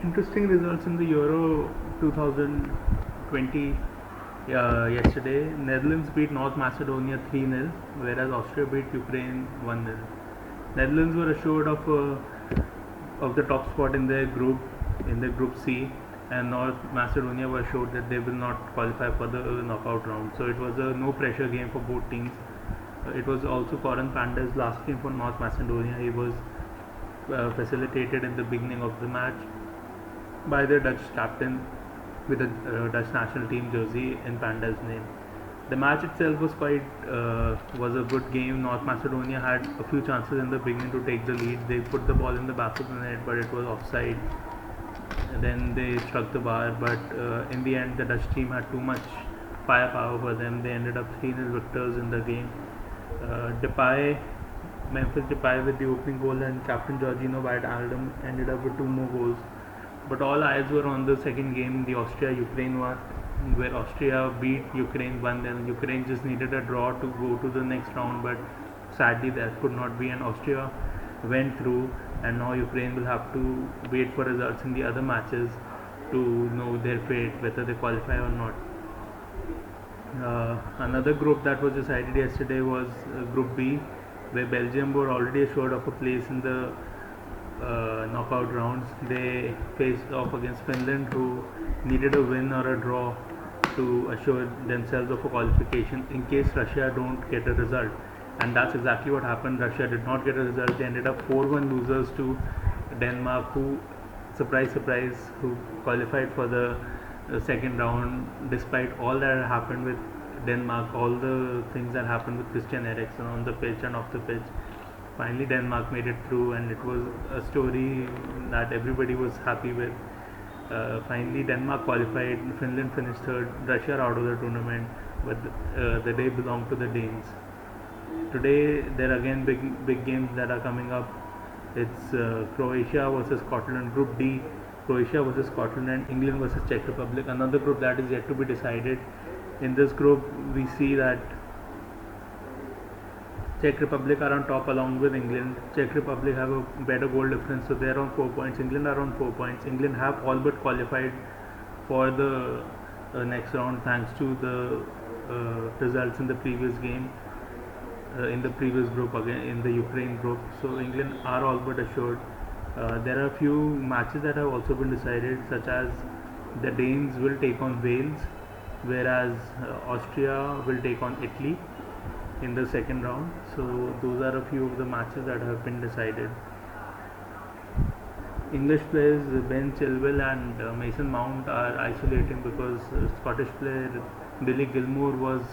Interesting results in the Euro 2020 yesterday. Netherlands beat North Macedonia 3-0, whereas Austria beat Ukraine 1-0. Netherlands were assured of the top spot in their group C, and North Macedonia were assured that they will not qualify for the knockout round. So it was a no pressure game for both teams. It was also Coran Panda's last game for North Macedonia. He was facilitated in the beginning of the match by the Dutch captain with the Dutch national team jersey in Panda's name. The match itself was a good game. North Macedonia had a few chances in the beginning to take the lead. They put the ball in the back of the net, but it was offside. And then they struck the bar, but in the end, the Dutch team had too much firepower for them. They ended up 3-0 victors in the game. Depay, Memphis Depay with the opening goal, and captain Jorginho Wijnaldum ended up with two more goals. But all eyes were on the second game, the Austria-Ukraine one, where Austria beat Ukraine 1-0. Ukraine just needed a draw to go to the next round, but sadly that could not be, and Austria went through, and now Ukraine will have to wait for results in the other matches to know their fate, whether they qualify or not. Another group that was decided yesterday was Group B, where Belgium were already assured of a place in the knockout rounds. They faced off against Finland, who needed a win or a draw to assure themselves of a qualification in case Russia don't get a result. And that's exactly what happened. Russia did not get a result. They ended up 4-1 losers to Denmark, who, surprise, surprise, who qualified for the second round despite all that happened with Denmark, all the things that happened with Christian Eriksen on the pitch and off the pitch. Finally, Denmark made it through, and it was a story that everybody was happy with. Finally, Denmark qualified, Finland finished third, Russia are out of the tournament, but the day belonged to the Danes. Today, there are again big games that are coming up. It's Croatia versus Scotland, Group D. Croatia versus Scotland, and England versus Czech Republic. Another group that is yet to be decided. In this group, we see that Czech Republic are on top along with England. Czech Republic have a better goal difference, so they are on 4 points. England are on 4 points. England have all but qualified for the next round thanks to the results in the previous game, in the previous group, again in the Ukraine group. So England are all but assured. There are a few matches that have also been decided, such as the Danes will take on Wales, whereas Austria will take on Italy in the second round. So those are a few of the matches that have been decided. English players Ben Chilwell and Mason Mount are isolating because Scottish player Billy Gilmour was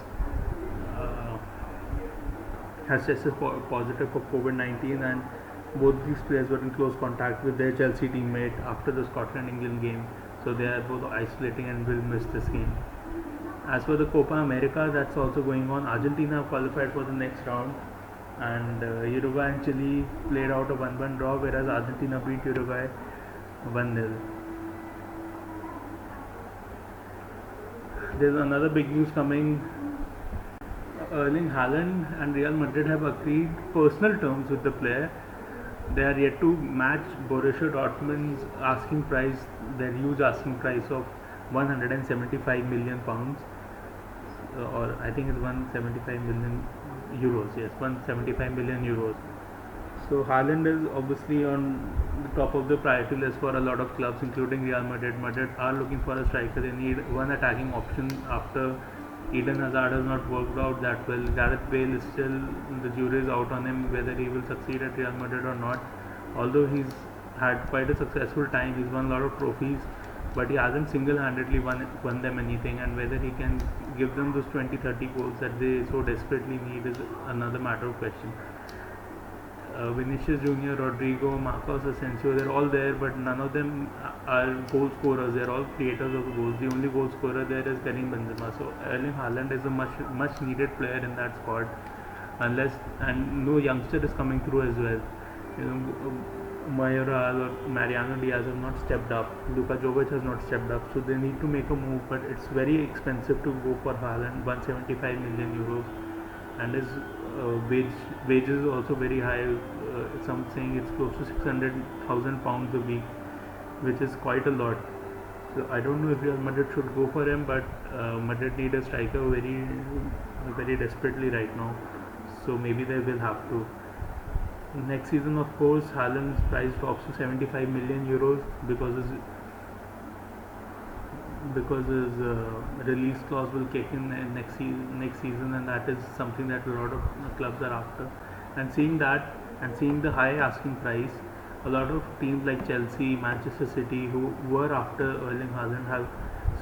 has tested positive for COVID-19, and both these players were in close contact with their Chelsea teammate after the Scotland-England game. So they are both isolating and will miss this game. As for the Copa America, that's also going on. Argentina qualified for the next round, and Uruguay and Chile played out a 1-1 draw, whereas Argentina beat Uruguay 1-0. There's another big news coming. Erling Haaland and Real Madrid have agreed personal terms with the player. They are yet to match Borussia Dortmund's asking price, their huge asking price of 175 million pounds, or I think it's 175 million euros. Yes, 175 million euros. So Haaland is obviously on the top of the priority list for a lot of clubs, including Real Madrid. Madrid are looking for a striker. They need one attacking option after Eden Hazard has not worked out that well. Gareth Bale is still, the jury is out on him whether he will succeed at Real Madrid or not. Although he's had quite a successful time, he's won a lot of trophies, but he hasn't single-handedly won them anything, and whether he can give them those 20-30 goals that they so desperately need is another matter of question. Vinicius Junior, Rodrigo, Marcos Asensio, they're all there, but none of them are goal scorers. They're all creators of goals. The only goal scorer there is Karim Benzema. So Erling Haaland is a much needed player in that squad, unless, and no youngster is coming through as well. You know, Mayoral or Mariano Diaz have not stepped up. Luka Jovic has not stepped up, so they need to make a move. But it's very expensive to go for Haaland, 175 million euros, and his wages is also very high. Some saying it's close to 600,000 pounds a week. which is quite a lot. So I don't know if Real Madrid should go for him, but Madrid need a striker very desperately right now. So maybe they will have to. Next season, of course, Haaland's price drops to 75 million euros because his release clause will kick in next season, and that is something that a lot of clubs are after. And seeing that, and seeing the high asking price, a lot of teams like Chelsea, Manchester City, who were after Erling Haaland, have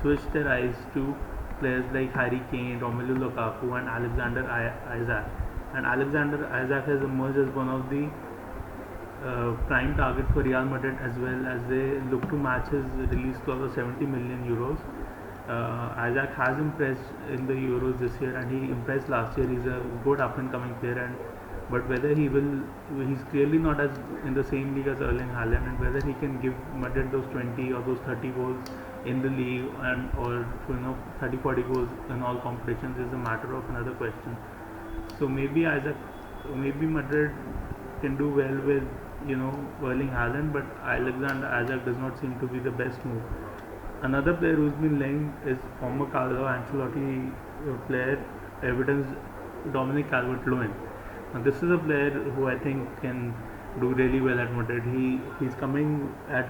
switched their eyes to players like Harry Kane, Romelu Lukaku, and Alexander Isaac. And Alexander Isaac has emerged as one of the prime target for Real Madrid, as well as they look to match his release clause of 70 million euros. Isaac has impressed in the Euros this year, and he impressed last year. He's a good up and coming player, but whether he's clearly not as in the same league as Erling Haaland, and whether he can give Madrid those 20 or those 30 goals in the league, and or 30-40 goals in all competitions is a matter of another question. So maybe Madrid can do well with Erling Haaland, but Alexander Isaac does not seem to be the best move. Another player who's been linked is former Carlo Ancelotti player, Everton's Dominic Calvert-Lewin. Now this is a player who I think can do really well at Madrid. He's coming at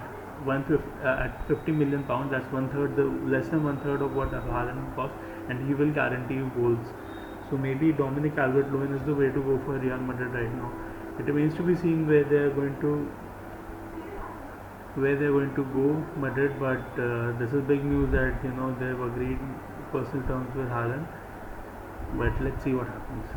50 million pounds. That's less than one third of what Haaland costs, and he will guarantee you goals. So maybe Dominic Calvert-Lewin is the way to go for Real Madrid right now. It remains to be seen where they are going to go, Madrid. But this is big news that they have agreed personal terms with Haaland. But let's see what happens.